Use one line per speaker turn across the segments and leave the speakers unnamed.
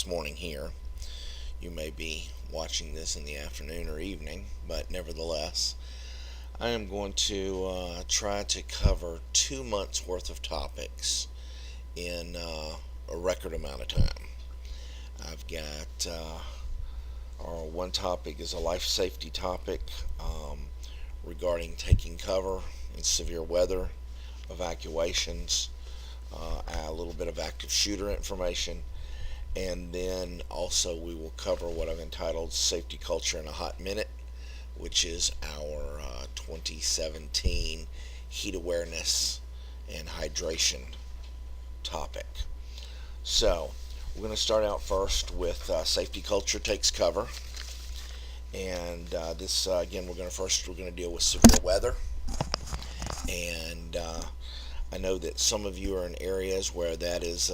this morning here. You may be watching this in the afternoon or evening, but nevertheless, I am going to try to cover 2 months worth of topics in a record amount of time. I've got our one topic is a life safety topic regarding taking cover in severe weather, evacuations, a little bit of active shooter information, and then also we will cover what I've entitled Safety Culture in a Hot Minute, which is our 2017 heat awareness and hydration topic. So, we're going to start out first with Safety Culture Takes Cover. And this, again, we're going to deal with severe weather. And I know that some of you are in areas where that is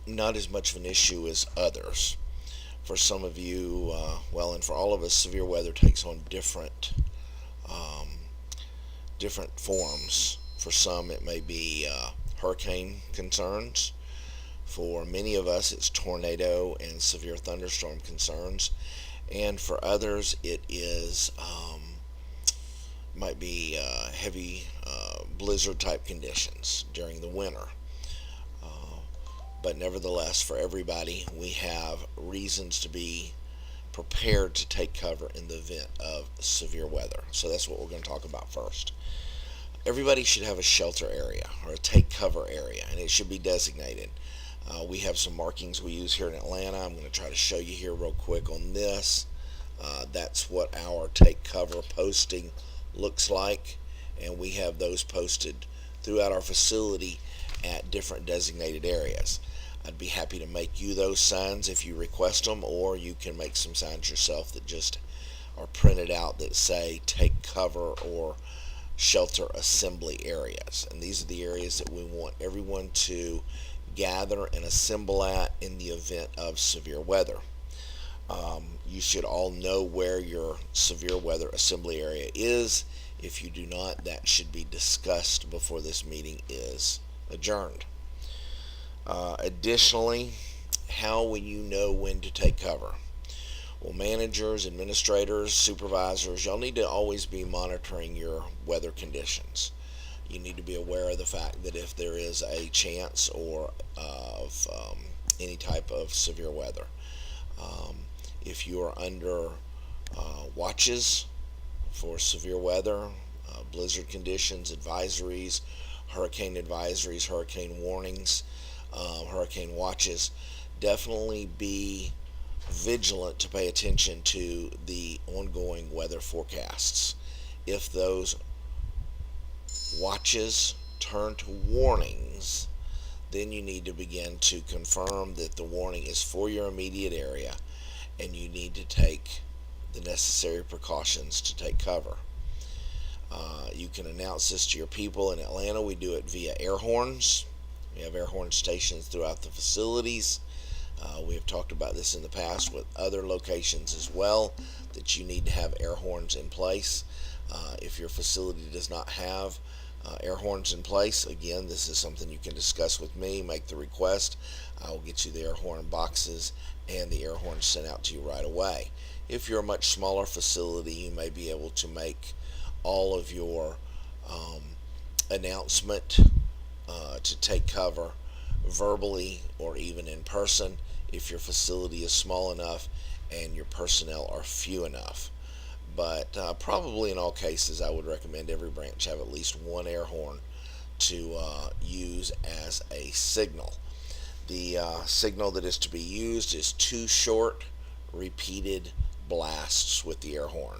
not as much of an issue as others. For some of you, and for all of us, severe weather takes on um, different forms. For some, it may be hurricane concerns. For many of us, it's tornado and severe thunderstorm concerns. And for others, it is might be heavy blizzard type conditions during the winter. But nevertheless, for everybody, we have reasons to be prepared to take cover in the event of severe weather. So that's what we're going to talk about first. Everybody should have a shelter area or a take cover area, and it should be designated. We have some markings we use here in Atlanta. I'm going to try to show you here real quick on this. That's what our take cover posting looks like, and we have those posted throughout our facility at different designated areas. I'd be happy to make you those signs if you request them, or you can make some signs yourself that just are printed out that say take cover or shelter assembly areas. And these are the areas that we want everyone to gather and assemble at in the event of severe weather. You should all know where your severe weather assembly area is. If you do not, that should be discussed before this meeting is adjourned. Additionally, how will you know when to take cover? Well, managers, administrators, supervisors, y'all need to always be monitoring your weather conditions. You need to be aware of the fact that if there is a chance or of any type of severe weather. If you are under watches for severe weather, blizzard conditions, advisories, hurricane warnings, hurricane watches, definitely be vigilant to pay attention to the ongoing weather forecasts. If those watches turn to warnings, then you need to begin to confirm that the warning is for your immediate area and you need to take the necessary precautions to take cover. You can announce this to your people. In Atlanta, we do it via air horns. We have air horn stations throughout the facilities. We have talked about this in the past with other locations as well, that you need to have air horns in place. If your facility does not have air horns in place, again, this is something you can discuss with me. Make the request. I will get you the air horn boxes and the air horns sent out to you right away. If you're a much smaller facility, you may be able to make all of your announcement to take cover verbally or even in person if your facility is small enough and your personnel are few enough. But probably in all cases, I would recommend every branch have at least one air horn to use as a signal. The signal that is to be used is 2 short repeated blasts with the air horn.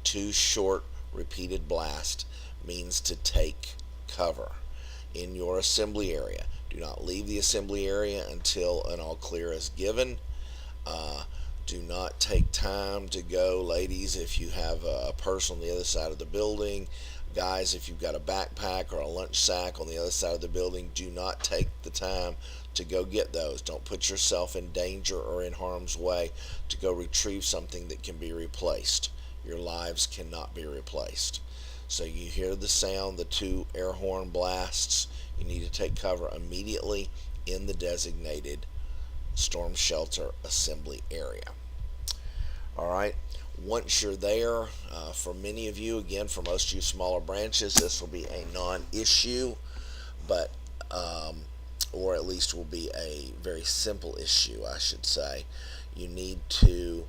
2 short repeated blasts means to take cover in your assembly area. Do not leave the assembly area until an all clear is given. Do not take time to go, ladies, if you have a purse on the other side of the building. Guys, if you've got a backpack or a lunch sack on the other side of the building, do not take the time to go get those. Don't put yourself in danger or in harm's way to go retrieve something that can be replaced. Your lives cannot be replaced. So you hear the sound, the 2 air horn blasts. You need to take cover immediately in the designated storm shelter assembly area. All right. Once you're there, for many of you, again, for most of you smaller branches, this will be a non-issue, but or at least will be a very simple issue, I should say. You need to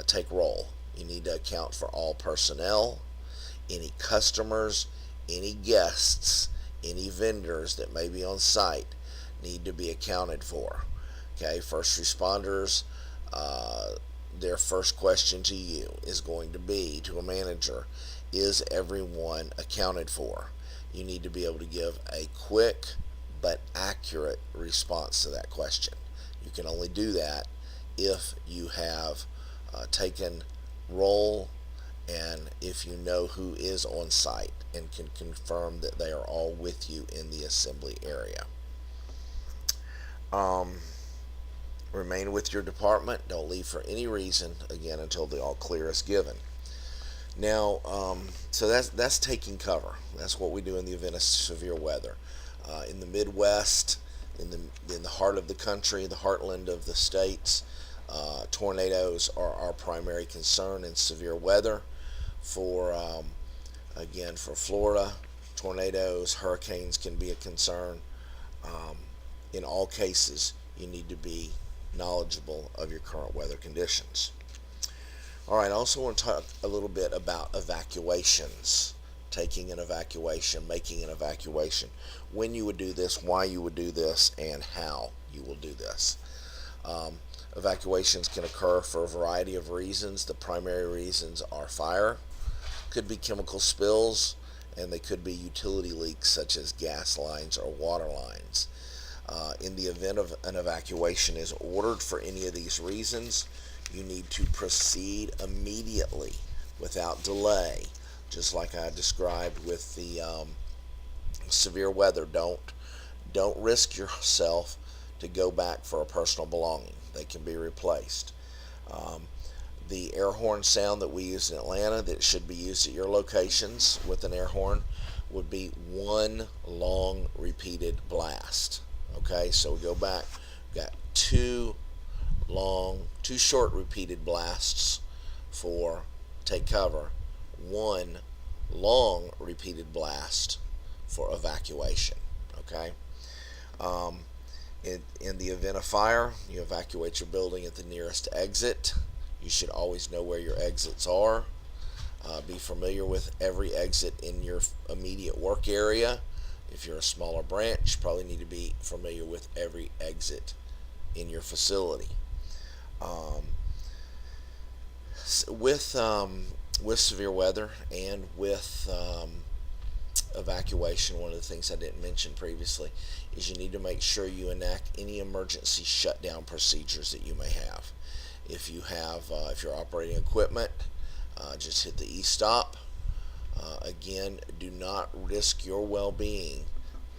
take roll. You need to account for all personnel, any customers, any guests, any vendors that may be on site need to be accounted for. Okay, first responders, their first question to you is going to be, to a manager, is everyone accounted for? You need to be able to give a quick but accurate response to that question. You can only do that if you have taken roll and if you know who is on site and can confirm that they are all with you in the assembly area. Remain with your department. Don't leave for any reason, again, until the all clear is given. Now, so that's taking cover. That's what we do in the event of severe weather. In the Midwest, in the heart of the country, the heartland of the states, tornadoes are our primary concern in severe weather. Again, for Florida, tornadoes, hurricanes can be a concern. In all cases, you need to be knowledgeable of your current weather conditions. All right, I also want to talk a little bit about evacuations, taking an evacuation, making an evacuation, when you would do this, why you would do this, and how you will do this. Evacuations can occur for a variety of reasons. The primary reasons are fire, could be chemical spills, and they could be utility leaks such as gas lines or water lines. In the event of an evacuation is ordered for any of these reasons, you need to proceed immediately without delay, just like I described with the severe weather. Don't risk yourself to go back for a personal belonging. They can be replaced. The air horn sound that we use in Atlanta that should be used at your locations with an air horn would be one long repeated blast. Okay, so we go back. We've got two short repeated blasts for take cover, one long repeated blast for evacuation. Okay. In the event of fire, you evacuate your building at the nearest exit. You should always know where your exits are. Be familiar with every exit in your immediate work area. If you're a smaller branch, you probably need to be familiar with every exit in your facility. With severe weather and with evacuation, one of the things I didn't mention previously is you need to make sure you enact any emergency shutdown procedures that you may have. If you're operating equipment, just hit the e-stop. Again, do not risk your well-being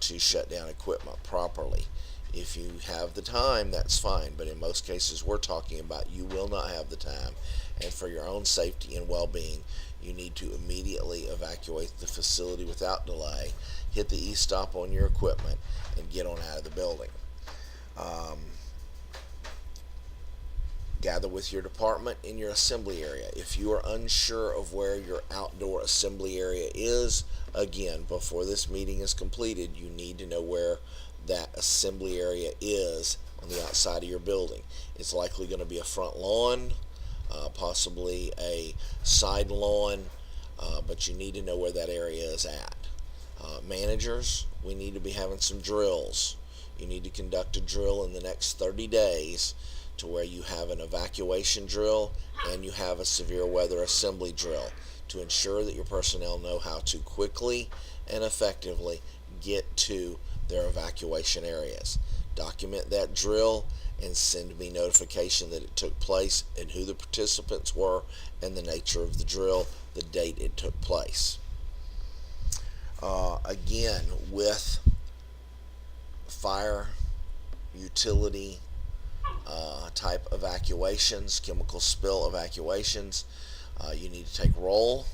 to shut down equipment properly. If you have the time, that's fine, but in most cases we're talking about you will not have the time, and for your own safety and well-being, you need to immediately evacuate the facility without delay, hit the e-stop on your equipment, and get on out of the building. Gather with your department in your assembly area. If you are unsure of where your outdoor assembly area is, again, before this meeting is completed, you need to know where that assembly area is on the outside of your building. It's likely going to be a front lawn, possibly a side lawn, but you need to know where that area is at. Managers, we need to be having some drills. You need to conduct a drill in the next 30 days to where you have an evacuation drill and you have a severe weather assembly drill to ensure that your personnel know how to quickly and effectively get to their evacuation areas. Document that drill and send me notification that it took place and who the participants were and the nature of the drill, the date it took place. Again, with fire, utility type evacuations, chemical spill evacuations, you need to take roll.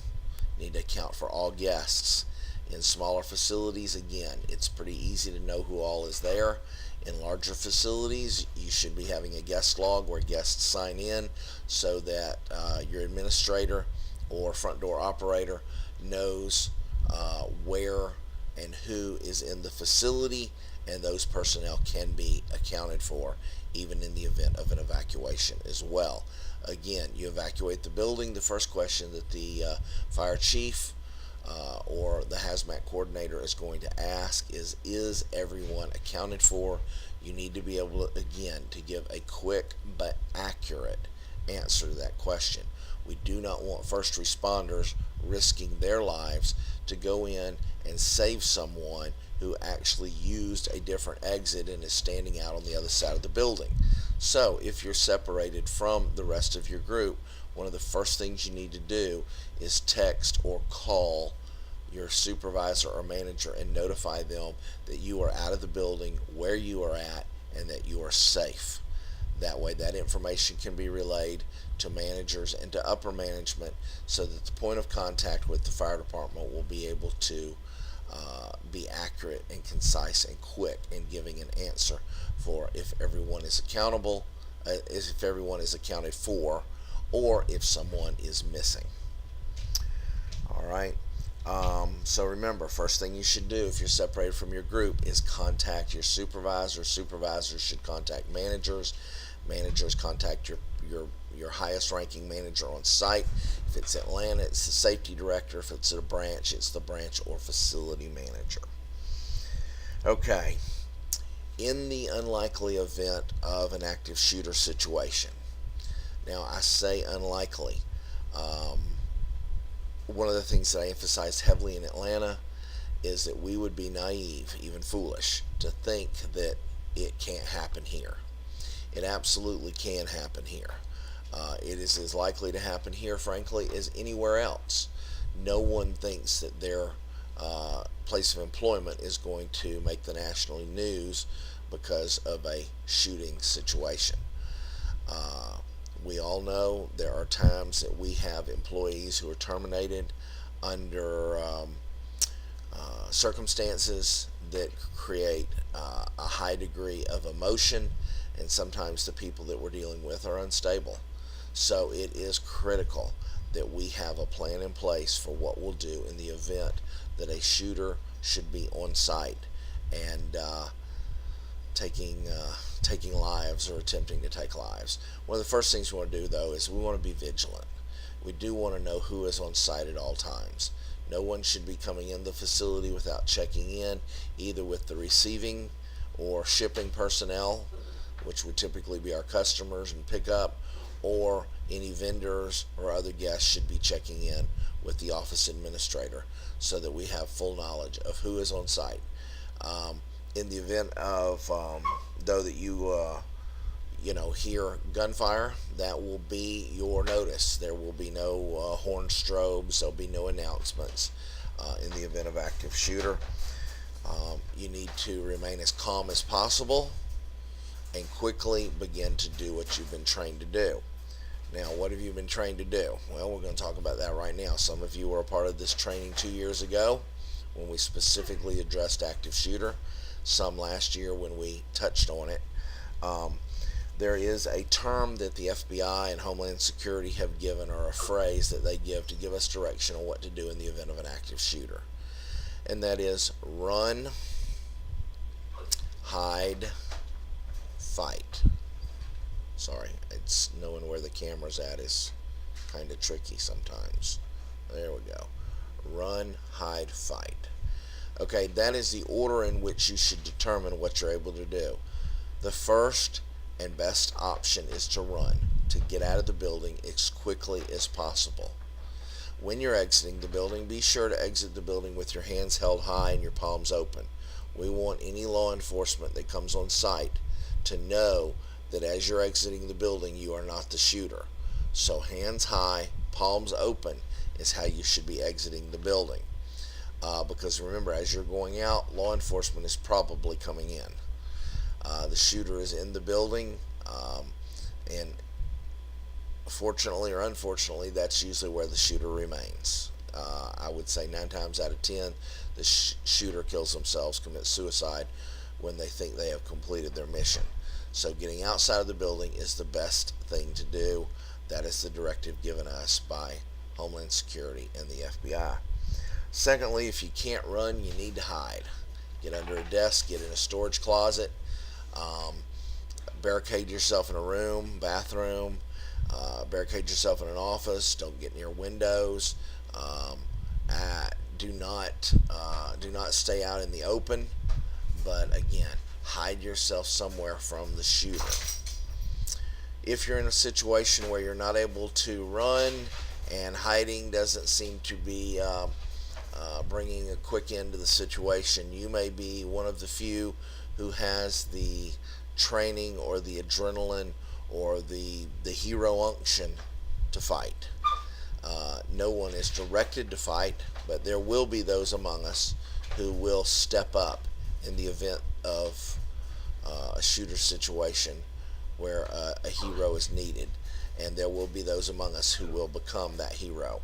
You need to account for all guests. In smaller facilities, again, it's pretty easy to know who all is there. In larger facilities, you should be having a guest log where guests sign in so that your administrator or front door operator knows where and who is in the facility, and those personnel can be accounted for even in the event of an evacuation as well. Again, you evacuate the building. The first question that the fire chief or the hazmat coordinator is going to ask is everyone accounted for? You need to be able to, again, to give a quick but accurate answer to that question. We do not want first responders risking their lives to go in and save someone who actually used a different exit and is standing out on the other side of the building. So if you're separated from the rest of your group, one of the first things you need to do is text or call your supervisor or manager and notify them that you are out of the building, where you are at, and that you are safe. That way that information can be relayed to managers and to upper management so that the point of contact with the fire department will be able to be accurate and concise and quick in giving an answer for if everyone is accountable, if everyone is accounted for, or if someone is missing. All right. So remember, first thing you should do if you're separated from your group is contact your supervisor. Supervisors should contact managers. Managers contact your highest ranking manager on site. If it's Atlanta, it's the safety director. If it's at a branch, it's the branch or facility manager. Okay. In the unlikely event of an active shooter situation, now I say unlikely. One of the things that I emphasize heavily in Atlanta is that we would be naive, even foolish, to think that it can't happen here. It absolutely can happen here. It is as likely to happen here, frankly, as anywhere else. No one thinks that their place of employment is going to make the national news because of a shooting situation. We all know there are times that we have employees who are terminated under circumstances that create a high degree of emotion, and sometimes the people that we're dealing with are unstable. So it is critical that we have a plan in place for what we'll do in the event that a shooter should be on site and taking lives or attempting to take lives. One of the first things we want to do, though, is we want to be vigilant. We do want to know who is on site at all times. No one should be coming in the facility without checking in, either with the receiving or shipping personnel, which would typically be our customers and pickup, or any vendors or other guests should be checking in with the office administrator so that we have full knowledge of who is on site. In the event of though that you hear gunfire, that will be your notice. There will be no horn strobes. There'll be no announcements in the event of active shooter. You need to remain as calm as possible and quickly begin to do what you've been trained to do. Now, what have you been trained to do? Well, we're going to talk about that right now. Some of you were a part of this training 2 years ago when we specifically addressed active shooter. Some last year when we touched on it. There is a term that the FBI and Homeland Security have given, or a phrase that they give to give us direction on what to do in the event of an active shooter. And that is run, hide, fight. Sorry, it's knowing where the camera's at is kind of tricky sometimes. There we go. Run, hide, fight. Okay, that is the order in which you should determine what you're able to do. The first and best option is to run, to get out of the building as quickly as possible. When you're exiting the building, be sure to exit the building with your hands held high and your palms open. We want any law enforcement that comes on site to know that as you're exiting the building, you are not the shooter. So hands high, palms open is how you should be exiting the building. Because remember, as you're going out, law enforcement is probably coming in. The shooter is in the building, and fortunately or unfortunately, that's usually where the shooter remains. I would say 9 times out of 10, the shooter kills themselves, commits suicide when they think they have completed their mission. So getting outside of the building is the best thing to do. That is the directive given us by Homeland Security and the FBI. Secondly, if you can't run, you need to hide. Get under a desk, get in a storage closet, um, barricade yourself in a room, bathroom, barricade yourself in an office. Don't get near windows. Um, do not stay out in the open. But again, hide yourself somewhere from the shooter. If you're in a situation where you're not able to run and hiding doesn't seem to be bringing a quick end to the situation, you may be one of the few who has the training or the adrenaline or the hero unction to fight. No one is directed to fight, but there will be those among us who will step up in the event of a shooter situation where a hero is needed, and there will be those among us who will become that hero.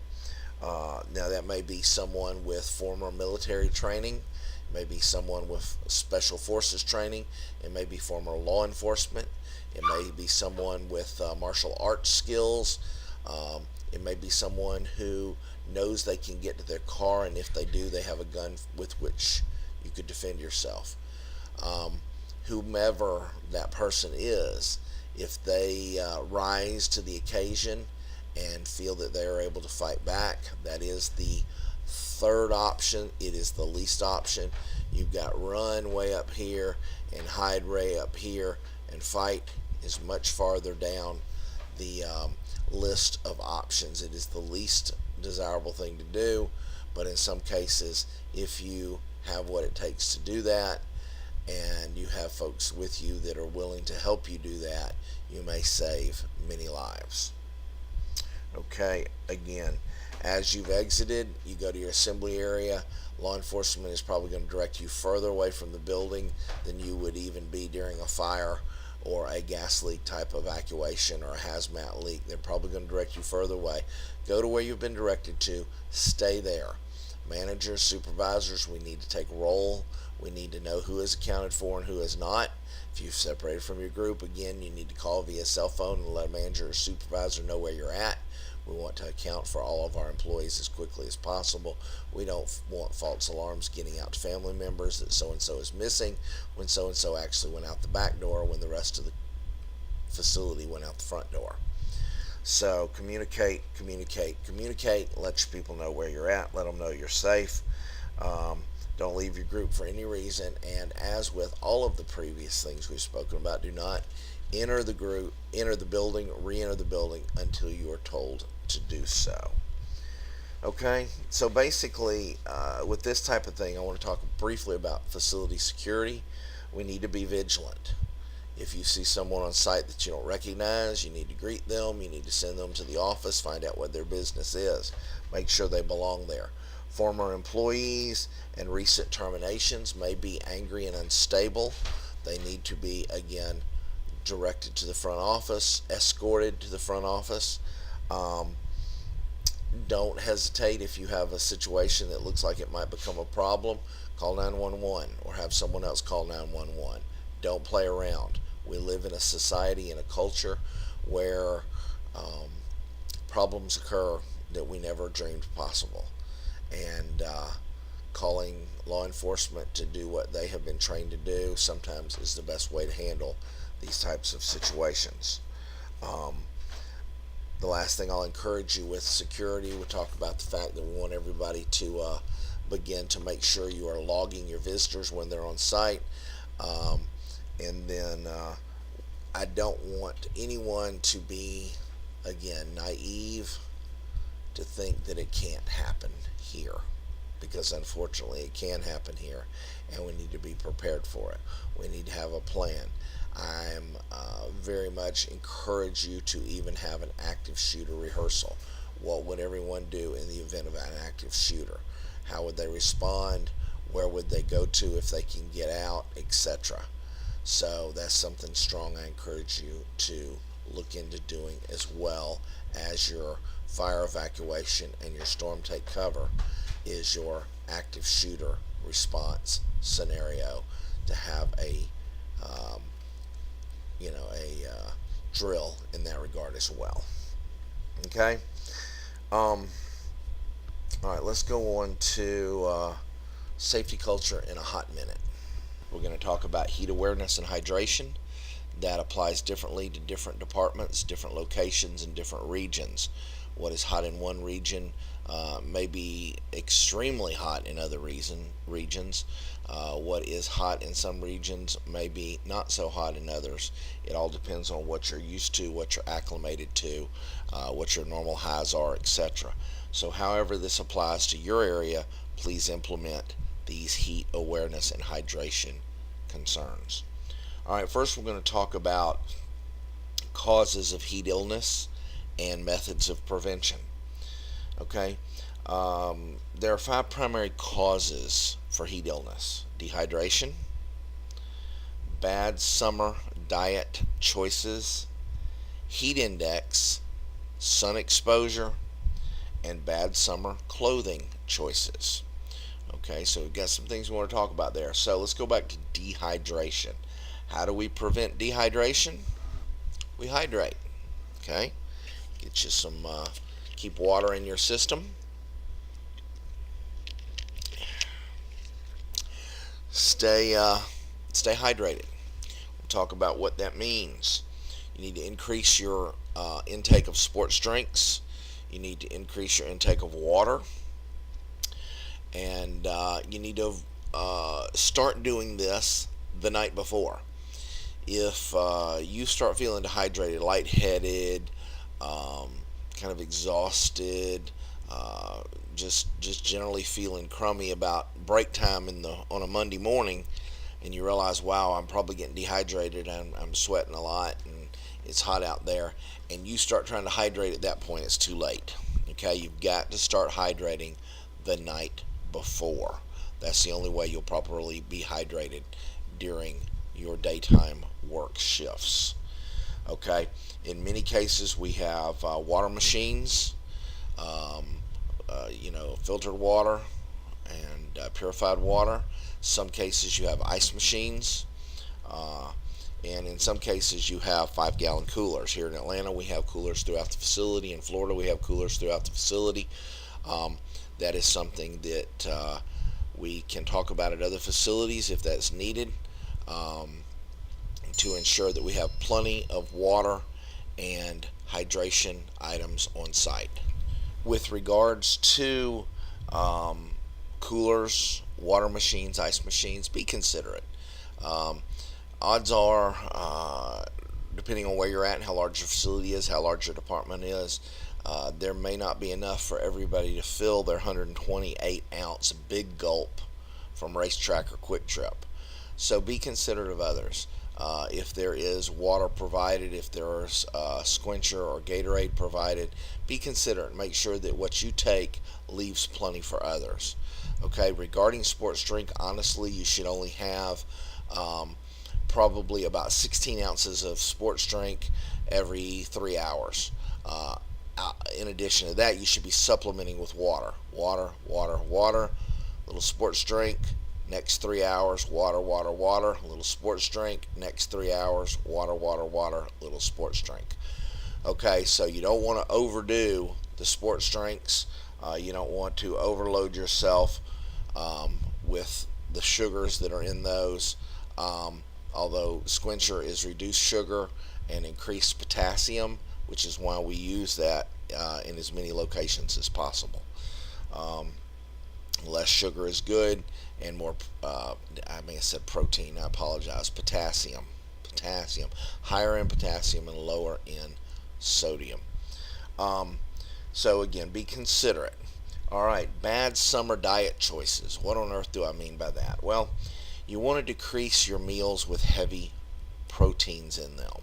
Now, that may be someone with former military training, it may be someone with special forces training, it may be former law enforcement, it may be someone with martial arts skills, it may be someone who knows they can get to their car, and if they do, they have a gun with which you could defend yourself. Whomever that person is, if they rise to the occasion and feel that they are able to fight back, that is the third option. It is the least option. You've got run way up here and hide way up here, and fight is much farther down the list of options. It is the least desirable thing to do, but in some cases, if you have what it takes to do that, and you have folks with you that are willing to help you do that, you may save many lives. Okay, again, as you've exited, you go to your assembly area. Law enforcement is probably going to direct you further away from the building than you would even be during a fire or a gas leak type evacuation or a hazmat leak. They're probably going to direct you further away. Go to where you've been directed to. Stay there. Managers, supervisors, we need to take roll. We need to know who is accounted for and who is not. If you've separated from your group, again, you need to call via cell phone and let a manager or supervisor know where you're at. We want to account for all of our employees as quickly as possible. We don't want false alarms getting out to family members that so-and-so is missing when so-and-so actually went out the back door when the rest of the facility went out the front door. So communicate, communicate, communicate. Let your people know where you're at. Let them know you're safe. Don't leave your group for any reason. And as with all of the previous things we've spoken about, do not enter the group, enter the building, re-enter the building until you are told to do so. Okay, so basically, with this type of thing, I want to talk briefly about facility security. We need to be vigilant. If you see someone on site that you don't recognize, you need to greet them. You need to send them to the office, find out what their business is. Make sure they belong there. Former employees and recent terminations may be angry and unstable. They need to be, again, directed to the front office, escorted to the front office. Don't hesitate if you have a situation that looks like it might become a problem. Call 911 or have someone else call 911. Don't play around. We live in a society and a culture where problems occur that we never dreamed possible. And calling law enforcement to do what they have been trained to do sometimes is the best way to handle these types of situations. The last thing I'll encourage you with security, we talked about the fact that we want everybody to begin to make sure you are logging your visitors when they're on site. And then I don't want anyone to be, again, naive to think that it can't happen here, because unfortunately it can happen here, and we need to be prepared for it. We need to have a plan. I'm very much encourage you to even have an active shooter rehearsal. What would everyone do in the event of an active shooter? How would they respond? Where would they go to if they can get out, etc. So that's something strong I encourage you to look into doing, as well as your fire evacuation and your storm take cover is your active shooter response scenario to have a um, a drill in that regard as well. Okay. Um, all right. Let's go on to safety culture in a hot minute. We're going to talk about heat awareness and hydration. That applies differently to different departments, different locations, and different regions. What is hot in one region may be extremely hot in other regions. What is hot in some regions may be not so hot in others. It all depends on what you're used to, what you're acclimated to, what your normal highs are, etc. So, however this applies to your area, please implement these heat awareness and hydration concerns. All right, first we're going to talk about causes of heat illness and methods of prevention. Okay, there are 5 primary causes for heat illness: dehydration, bad summer diet choices, heat index, sun exposure, and bad summer clothing choices. Okay, so we've got some things we want to talk about there. So let's go back to dehydration. How do we prevent dehydration? We hydrate. Okay, get you some, keep water in your system. Stay hydrated. We'll talk about what that means. You need to increase your intake of sports drinks. You need to increase your intake of water, and you need to start doing this the night before. If you start feeling dehydrated, lightheaded, kind of exhausted, just generally feeling crummy about break time on a Monday morning, and you realize, wow, I'm probably getting dehydrated. I'm sweating a lot, and it's hot out there, and you start trying to hydrate at that point, it's too late. Okay, you've got to start hydrating the night before. That's the only way you'll properly be hydrated during your daytime work shifts. Okay, in many cases we have water machines, filtered water and purified water. Some cases you have ice machines, and in some cases you have 5-gallon coolers. Here in Atlanta we have coolers throughout the facility. In Florida we have coolers throughout the facility. That is something that we can talk about at other facilities if that's needed, to ensure that we have plenty of water and hydration items on site. With regards to coolers, water machines, ice machines, be considerate. Odds are, depending on where you're at and how large your facility is, how large your department is, there may not be enough for everybody to fill their 128-ounce big gulp from Racetrack or Quick Trip. So be considerate of others. If there is water provided, if there is Squencher or Gatorade provided, be considerate. Make sure that what you take leaves plenty for others. Okay, regarding sports drink, honestly, you should only have probably about 16 ounces of sports drink every 3 hours. In addition to that, you should be supplementing with water. Water, little sports drink, next 3 hours, water, little sports drink, next 3 hours, water, little sports drink. Okay, so you don't want to overdo the sports drinks. You don't want to overload yourself with the sugars that are in those. Although Squencher is reduced sugar and increased potassium, which is why we use that in as many locations as possible. Less sugar is good, and more, I said protein, I apologize, potassium. Higher in potassium and lower in sodium. So again, be considerate. All right, bad summer diet choices. What on earth do I mean by that? Well, you want to decrease your meals with heavy proteins in them.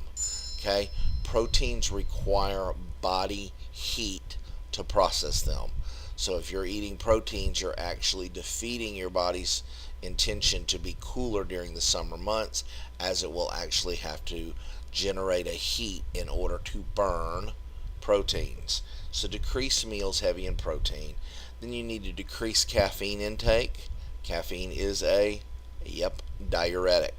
Okay, proteins require body heat to process them. So if you're eating proteins, you're actually defeating your body's intention to be cooler during the summer months, as it will actually have to generate a heat in order to burn proteins. So decrease meals heavy in protein. Then you need to decrease caffeine intake. Caffeine is a Yep, diuretic.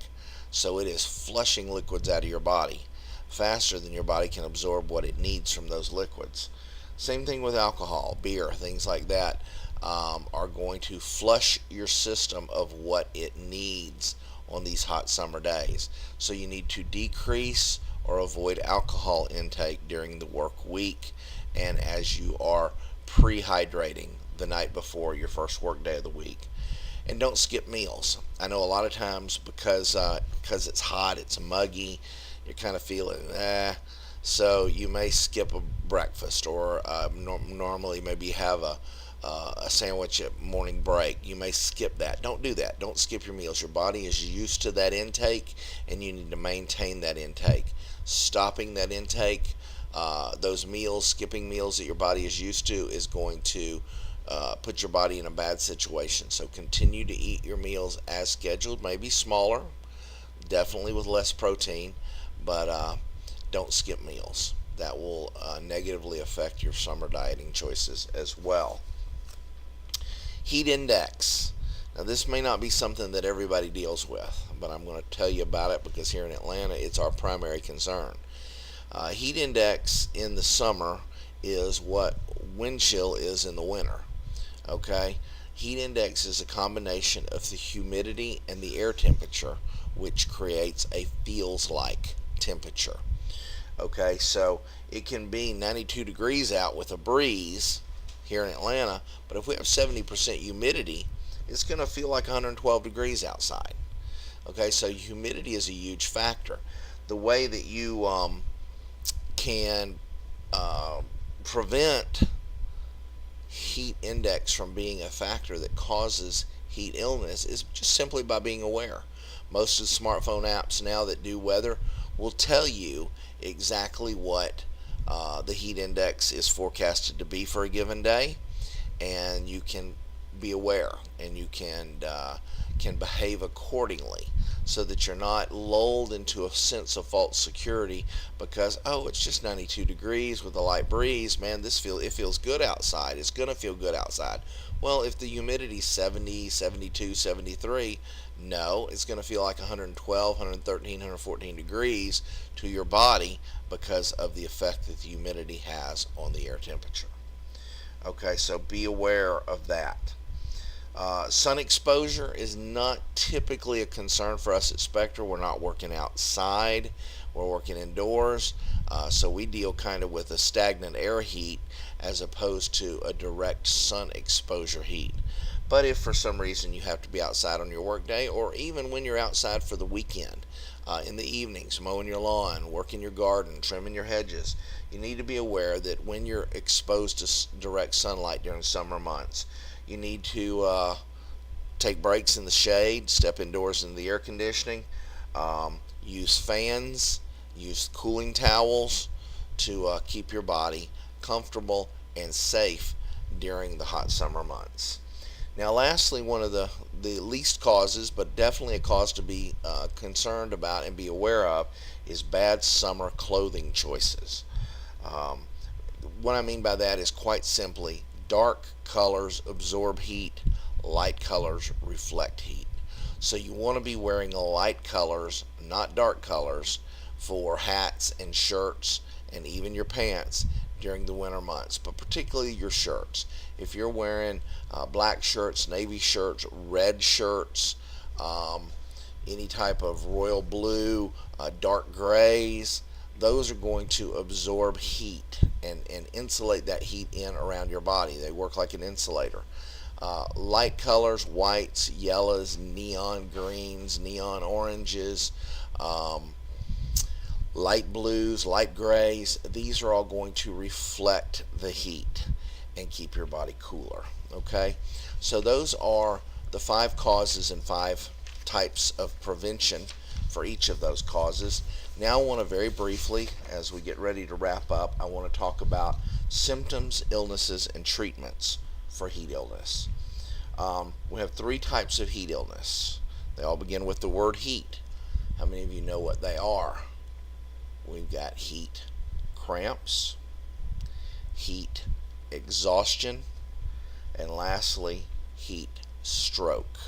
So it is flushing liquids out of your body faster than your body can absorb what it needs from those liquids. Same thing with alcohol, beer, things like that are going to flush your system of what it needs on these hot summer days. So you need to decrease or avoid alcohol intake during the work week and as you are prehydrating the night before your first work day of the week. And don't skip meals. I know a lot of times because it's hot, it's muggy, you're kind of feeling so you may skip a breakfast or normally maybe have a sandwich at morning break. You may skip that. Don't do that. Don't skip your meals. Your body is used to that intake, and you need to maintain that intake. Stopping that intake, those meals, skipping meals that your body is used to, is going to put your body in a bad situation. So continue to eat your meals as scheduled, maybe smaller, definitely with less protein, but don't skip meals. That will negatively affect your summer dieting choices as well. Heat index. Now, this may not be something that everybody deals with, but I'm going to tell you about it because here in Atlanta, it's our primary concern. Heat index in the summer is what wind chill is in the winter. Okay? Heat index is a combination of the humidity and the air temperature, which creates a feels like temperature. Okay, so it can be 92 degrees out with a breeze here in Atlanta, but if we have 70% humidity, it's going to feel like 112 degrees outside. Okay, so humidity is a huge factor. The way that you can prevent heat index from being a factor that causes heat illness is just simply by being aware. Most of the smartphone apps now that do weather will tell you exactly what the heat index is forecasted to be for a given day, and you can be aware and you can behave accordingly so that you're not lulled into a sense of false security because it's just 92 degrees with a light breeze. Man, it feels good outside. It's going to feel good outside. Well, if the humidity is 70, 72, 73, no, it's going to feel like 112, 113, 114 degrees to your body because of the effect that the humidity has on the air temperature. Okay, so be aware of that. Sun exposure is not typically a concern for us at Spectra. We're not working outside, we're working indoors, so we deal kind of with a stagnant air heat as opposed to a direct sun exposure heat. But if for some reason you have to be outside on your work day, or even when you're outside for the weekend, in the evenings, mowing your lawn, working your garden, trimming your hedges, you need to be aware that when you're exposed to direct sunlight during summer months, you need to take breaks in the shade, step indoors in the air conditioning, use fans, use cooling towels to keep your body comfortable and safe during the hot summer months. Now, lastly, one of the least causes, but definitely a cause to be concerned about and be aware of, is bad summer clothing choices. Um, what I mean by that is quite simply dark colors absorb heat, light colors reflect heat. So you want to be wearing light colors, not dark colors, for hats and shirts and even your pants during the winter months, but particularly your shirts. If you're wearing black shirts, navy shirts, red shirts, any type of royal blue, dark grays, those are going to absorb heat and insulate that heat in around your body. They work like an insulator. Light colors, whites, yellows, neon greens, neon oranges, light blues, light grays, these are all going to reflect the heat and keep your body cooler. Okay? So those are the 5 causes and 5 types of prevention for each of those causes. Now I want to very briefly, as we get ready to wrap up, I want to talk about symptoms, illnesses, and treatments for heat illness. We have 3 types of heat illness. They all begin with the word heat. How many of you know what they are? We've got heat cramps, heat exhaustion, and lastly, heat stroke.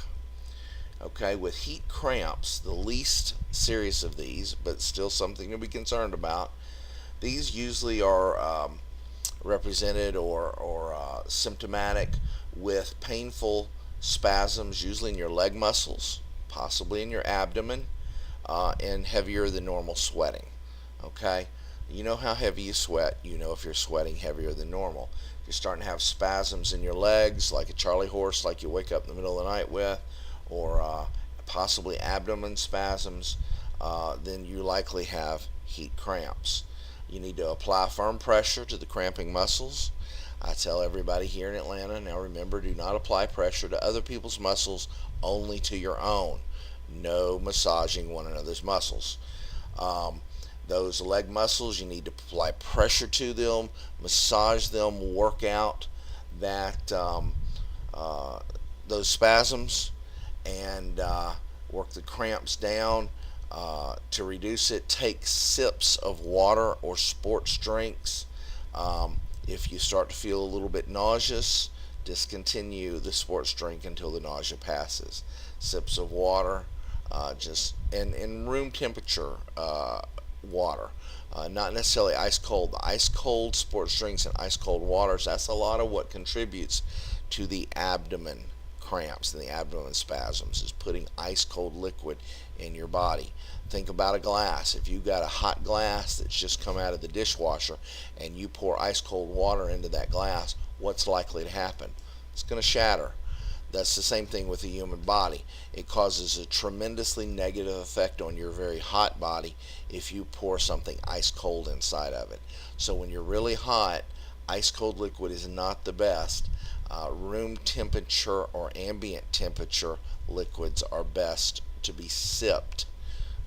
Okay, with heat cramps, the least serious of these, but still something to be concerned about. These usually are represented or symptomatic with painful spasms, usually in your leg muscles, possibly in your abdomen, and heavier than normal sweating. Okay, you know how heavy you sweat. You know if you're sweating heavier than normal. If you're starting to have spasms in your legs, like a Charlie horse, like you wake up in the middle of the night with, or possibly abdomen spasms, then you likely have heat cramps. You need to apply firm pressure to the cramping muscles. I tell everybody here in Atlanta, now remember, do not apply pressure to other people's muscles, only to your own. No massaging one another's muscles. Um, those leg muscles, you need to apply pressure to them, massage them, work out that uh, those spasms, and work the cramps down. To reduce it, take sips of water or sports drinks. If you start to feel a little bit nauseous, discontinue the sports drink until the nausea passes. Sips of water, just in room temperature water, not necessarily ice cold. The ice cold sports drinks and ice cold waters, that's a lot of what contributes to the abdomen cramps and the abdomen spasms, is putting ice cold liquid in your body. Think about a glass. If you've got a hot glass that's just come out of the dishwasher and you pour ice cold water into that glass, what's likely to happen? It's going to shatter. That's the same thing with the human body. It causes a tremendously negative effect on your very hot body if you pour something ice cold inside of it. So when you're really hot, ice cold liquid is not the best. Room temperature or ambient temperature liquids are best to be sipped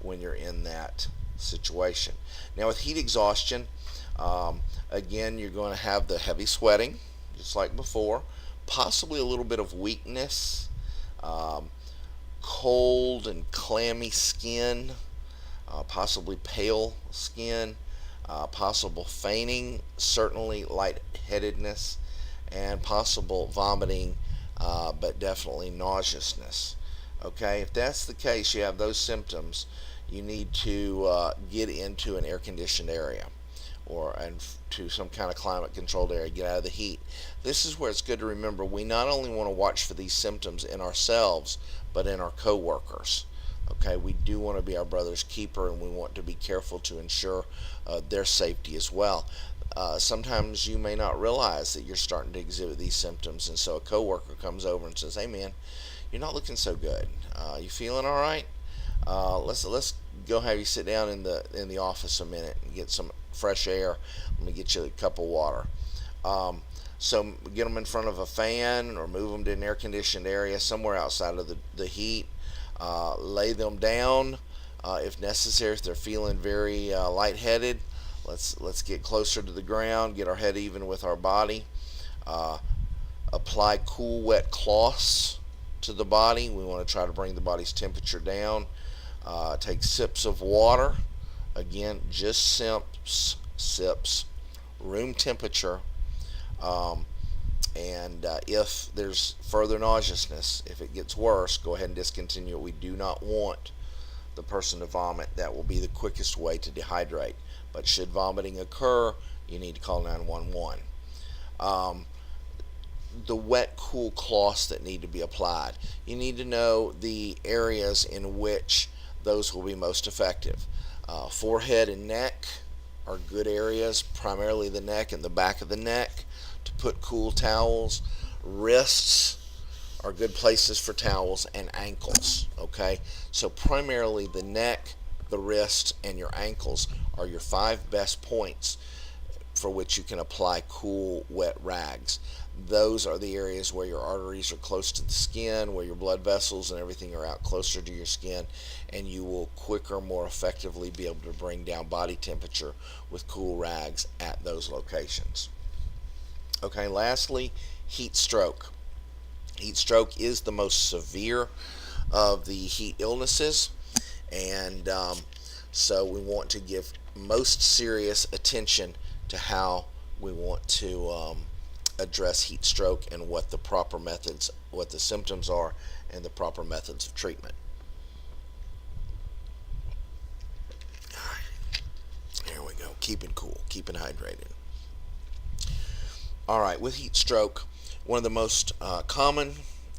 when you're in that situation. Now with heat exhaustion, again, you're going to have the heavy sweating, just like before, possibly a little bit of weakness, um, cold and clammy skin, possibly pale skin, possible fainting, certainly lightheadedness, and possible vomiting, but definitely nauseousness. Okay, if that's the case, you have those symptoms, you need to get into an air conditioned area or to some kind of climate controlled area, get out of the heat. This is where it's good to remember we not only want to watch for these symptoms in ourselves, but in our coworkers. Okay, we do want to be our brother's keeper, and we want to be careful to ensure their safety as well. Sometimes you may not realize that you're starting to exhibit these symptoms, and so a coworker comes over and says, "Hey, man, you're not looking so good. You feeling all right? Let's go have you sit down in the office a minute and get some fresh air. Let me get you a cup of water." So get them in front of a fan or move them to an air conditioned area somewhere outside of the heat. Lay them down if necessary. If they're feeling very lightheaded, let's get closer to the ground, get our head even with our body. Apply cool, wet cloths to the body. We want to try to bring the body's temperature down. Take sips of water. Again, just sips, room temperature. And if there's further nauseousness, if it gets worse, go ahead and discontinue it. We do not want the person to vomit. That will be the quickest way to dehydrate. But should vomiting occur, you need to call 911. The wet, cool cloths that need to be applied. You need to know the areas in which those will be most effective. Forehead and neck are good areas, primarily the neck and the back of the neck, to put cool towels. Wrists are good places for towels, and ankles. Okay, so primarily the neck, the wrist, and your ankles are your 5 best points for which you can apply cool, wet rags. Those are the areas where your arteries are close to the skin, where your blood vessels and everything are out closer to your skin, and you will quicker, more effectively be able to bring down body temperature with cool rags at those locations. Okay, lastly, heat stroke. Heat stroke is the most severe of the heat illnesses, and so we want to give most serious attention to how we want to address heat stroke and what the proper methods, what the symptoms are, and the proper methods of treatment. Here we go. Keeping cool, keeping hydrated. All right, with heat stroke, one of the most common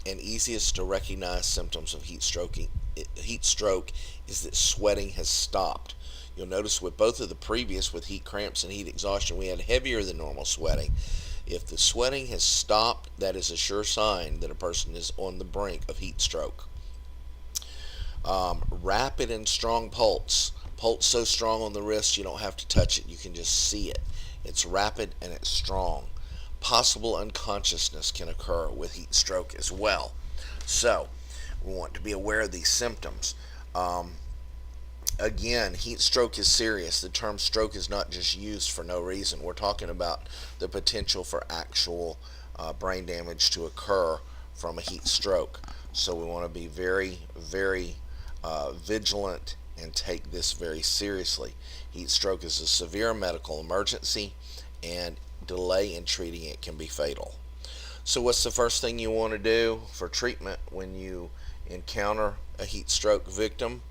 and easiest to recognize symptoms of heat stroke is that sweating has stopped. You'll notice with both of the previous, with heat cramps and heat exhaustion, we had heavier than normal sweating. If the sweating has stopped, that is a sure sign that a person is on the brink of heat stroke. Rapid and strong pulse. Pulse so strong on the wrist you don't have to touch it, you can just see it. It's rapid and it's strong. Possible unconsciousness can occur with heat stroke as well. So, we want to be aware of these symptoms. Again, heat stroke is serious. The term stroke is not just used for no reason. We're talking about the potential for actual brain damage to occur from a heat stroke. So we want to be very, very vigilant and take this very seriously. Heat stroke is a severe medical emergency, and delay in treating it can be fatal. So what's the first thing you want to do for treatment when you encounter a heat stroke victim?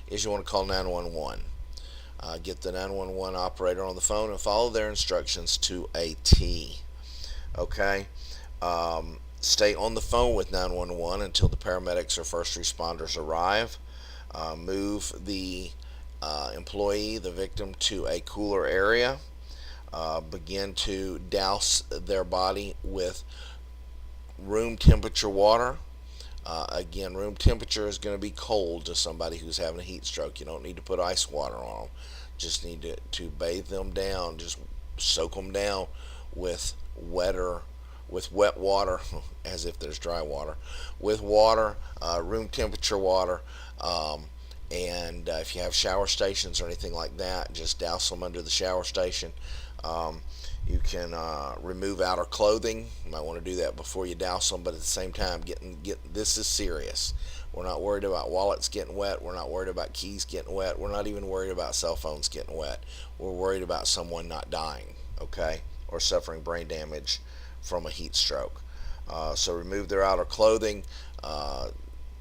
Is you want to call 911. Get the 911 operator on the phone and follow their instructions to a T. Okay? Stay on the phone with 911 until the paramedics or first responders arrive. Move the employee, the victim, to a cooler area. Begin to douse their body with room temperature water. Again, room temperature is going to be cold to somebody who's having a heat stroke. You don't need to put ice water on them. Just need to bathe them down. Just soak them down with wet water, as if there's dry water, with water, room temperature water. And if you have shower stations or anything like that, just douse them under the shower station. You can remove outer clothing. You might want to do that before you douse them, but at the same time, this is serious. We're not worried about wallets getting wet. We're not worried about keys getting wet. We're not even worried about cell phones getting wet. We're worried about someone not dying, okay, or suffering brain damage from a heat stroke. So remove their outer clothing.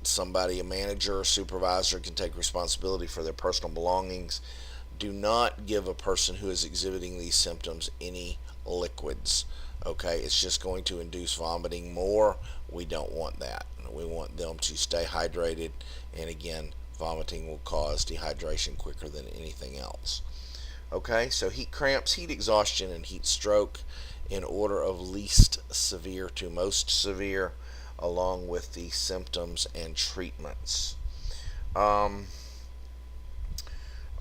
Somebody, a manager or supervisor, can take responsibility for their personal belongings. Do not give a person who is exhibiting these symptoms any liquids. Okay, it's just going to induce vomiting more. We don't want that. We want them to stay hydrated, and again, vomiting will cause dehydration quicker than anything else. Okay, so heat cramps, heat exhaustion, and heat stroke in order of least severe to most severe, along with the symptoms and treatments.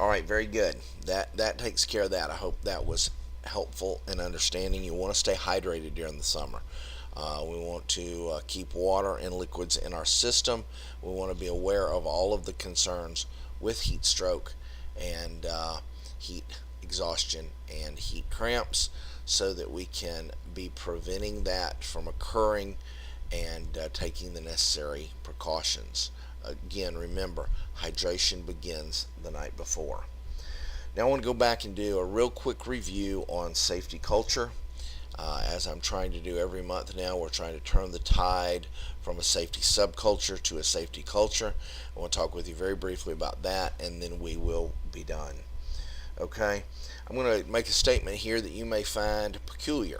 All right, very good. That takes care of that. I hope that was helpful in understanding. You want to stay hydrated during the summer. We want to keep water and liquids in our system. We want to be aware of all of the concerns with heat stroke and heat exhaustion and heat cramps, so that we can be preventing that from occurring and taking the necessary precautions. Again, remember, hydration begins the night before. Now I want to go back and do a real quick review on safety culture. As I'm trying to do every month now, we're trying to turn the tide from a safety subculture to a safety culture. I want to talk with you very briefly about that, and then we will be done. Okay? I'm going to make a statement here that you may find peculiar.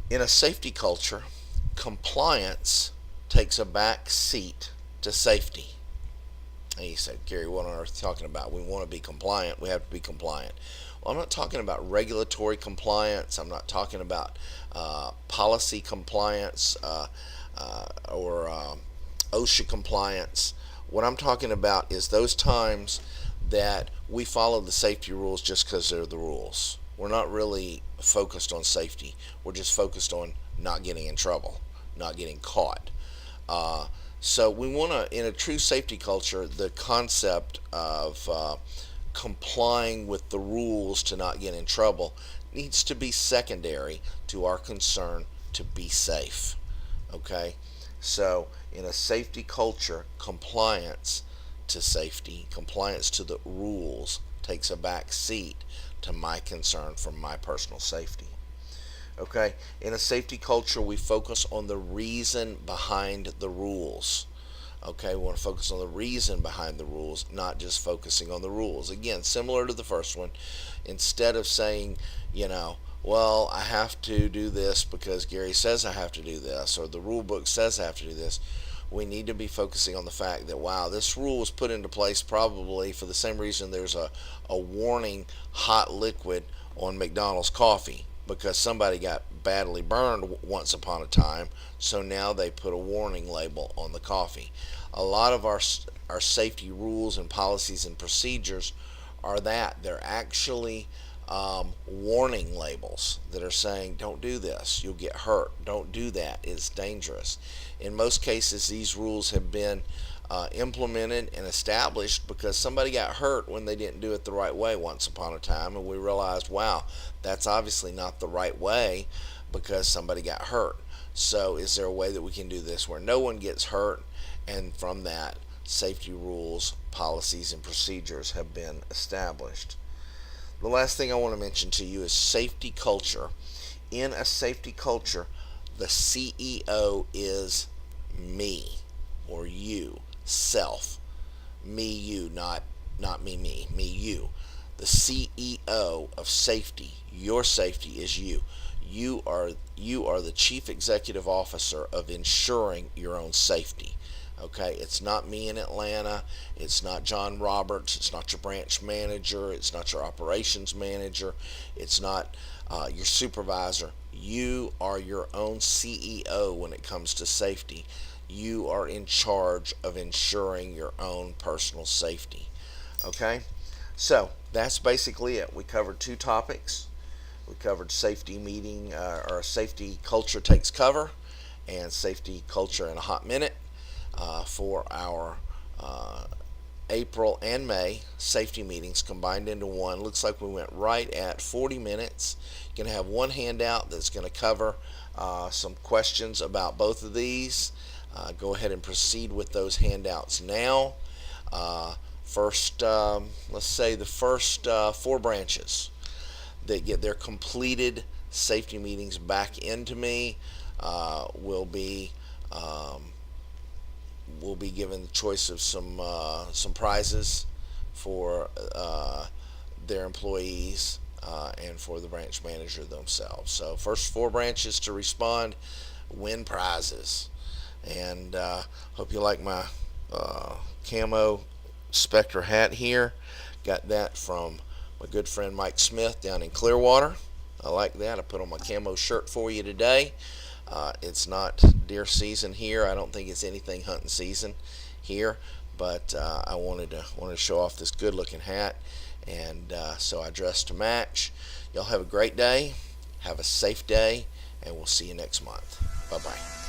In a safety culture, compliance takes a back seat to safety. And you said, Gary, what on earth are you talking about? We want to be compliant. We have to be compliant. Well, I'm not talking about regulatory compliance. I'm not talking about policy compliance or OSHA compliance. What I'm talking about is those times that we follow the safety rules just because they're the rules. We're not really focused on safety. We're just focused on not getting in trouble, not getting caught. So we want to, in a true safety culture, the concept of complying with the rules to not get in trouble needs to be secondary to our concern to be safe. Okay? So in a safety culture, compliance to safety, compliance to the rules takes a back seat to my concern for my personal safety. Okay, in a safety culture, we focus on the reason behind the rules. Okay, we want to focus on the reason behind the rules, not just focusing on the rules. Again, similar to the first one, instead of saying, well, I have to do this because Gary says I have to do this, or the rule book says I have to do this, we need to be focusing on the fact that, wow, this rule was put into place probably for the same reason there's a warning hot liquid on McDonald's coffee, because somebody got badly burned once upon a time, so now they put a warning label on the coffee. A lot of our safety rules and policies and procedures are that they're actually warning labels that are saying, don't do this, you'll get hurt, don't do that, it's dangerous. In most cases, these rules have been implemented and established because somebody got hurt when they didn't do it the right way once upon a time, and we realized, wow, that's obviously not the right way because somebody got hurt. So is there a way that we can do this where no one gets hurt? And from that, safety rules, policies, and procedures have been established. The last thing I want to mention to you is safety culture. In a safety culture, the CEO is me, or you, self. Me, you, not me, me, you. The CEO of safety, your safety is you. You are the chief executive officer of ensuring your own safety. Okay, it's not me in Atlanta, it's not John Roberts, it's not your branch manager, it's not your operations manager, it's not your supervisor. You are your own CEO when it comes to safety. You are in charge of ensuring your own personal safety. Okay, so that's basically it. We covered two topics. We covered safety meeting, or safety culture takes cover, and safety culture in a hot minute. For our April and May safety meetings combined into one. Looks like we went right at 40 minutes. You're going to have one handout that's going to cover some questions about both of these. Go ahead and proceed with those handouts now. First, let's say the first four branches that get their completed safety meetings back into me will be will be given the choice of some prizes for their employees and for the branch manager themselves. So first four branches to respond win prizes. And hope you like my camo Spectra hat here. Got that from my good friend Mike Smith down in Clearwater. I like that. I put on my camo shirt for you today. It's not deer season here. I don't think it's anything hunting season here, but I wanted to show off this good looking hat, and so I dressed to match. Y'all have a great day. Have a safe day, and we'll see you next month. Bye bye.